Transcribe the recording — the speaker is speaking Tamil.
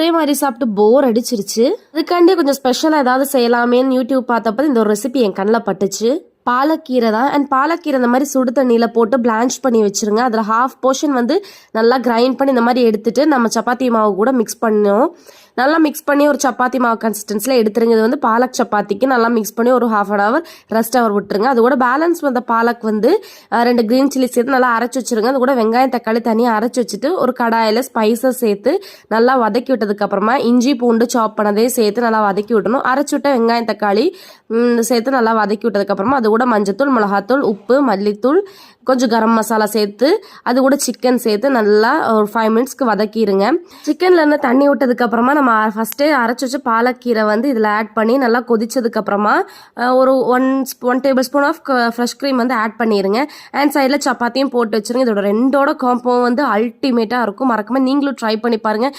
ஒரே மாதிரி சாப்பிட்டு போர் அடிச்சிருச்சு. அதுக்காண்டி கொஞ்சம் ஸ்பெஷலாக ஏதாவது செய்யலாமேன்னு யூடியூப் பார்த்தப்ப இந்த ஒரு ரெசிபி என் கண்ணில் பட்டுச்சு. பாலக்கீரை தான். அண்ட் பாலக்கீரை இந்த மாதிரி சுடு தண்ணியில் போட்டு பிளான்ச் பண்ணி வச்சுருங்க. அதில் ஹாஃப் போர்ஷன் வந்து நல்லா கிரைண்ட் பண்ணி இந்த மாதிரி எடுத்துட்டு நம்ம சப்பாத்தி மாவு கூட மிக்ஸ் பண்ணோம். நல்லா மிக்ஸ் பண்ணி ஒரு சப்பாத்தி மாவு கன்சிஸ்டன்சியில் எடுத்துருங்க. இது வந்து பாலக் சப்பாத்திக்கு நல்லா மிக்ஸ் பண்ணி ஒரு 1/2 hour ரெஸ்ட் அவர் விட்டுருங்க. அது கூட பேலன்ஸ் வந்த பாலக் வந்து 2 கிரீன் சில்லி சேர்த்து நல்லா அரைச்சி வச்சுருங்க. அது கூட வெங்காயம் தக்காளி தனியாக அரைச்சி வச்சுட்டு ஒரு கடாயில் ஸ்பைசஸ் சேர்த்து நல்லா வதக்கி விட்டதுக்கு அப்புறமா இஞ்சி பூண்டு சாப் பண்ணதே சேர்த்து நல்லா வதக்கி விடணும். அரைச்சி விட்ட வெங்காயம் தக்காளி சேர்த்து நல்லா வதக்கி விட்டதுக்கு அப்புறமா அது கூட மஞ்சத்தூள், மிளகாத்தூள், உப்பு, மல்லித்தூள், கொஞ்சம் கரம் மசாலா சேர்த்து அது கூட சிக்கன் சேர்த்து நல்லா ஒரு 5 minutesக்கு வதக்கிடுங்க. சிக்கன்ல இருந்து தண்ணி விட்டதுக்கு அப்புறமா நம்ம ஃபர்ஸ்டே அரைச்சி வச்சு பாலக்கீரை வந்து இதில் ஆட் பண்ணி நல்லா கொதிச்சதுக்கு அப்புறமா ஒரு 1 tablespoon ஆஃப் ஃப்ரெஷ் க்ரீம் வந்து ஆட் பண்ணிடுங்க. அண்ட் சைடில் சப்பாத்தியும் போட்டு வச்சுருங்க. இதோட ரெண்டோட காம்போ வந்து அல்டிமேட்டாக இருக்கும். மறக்காம நீங்களும் ட்ரை பண்ணி பாருங்க.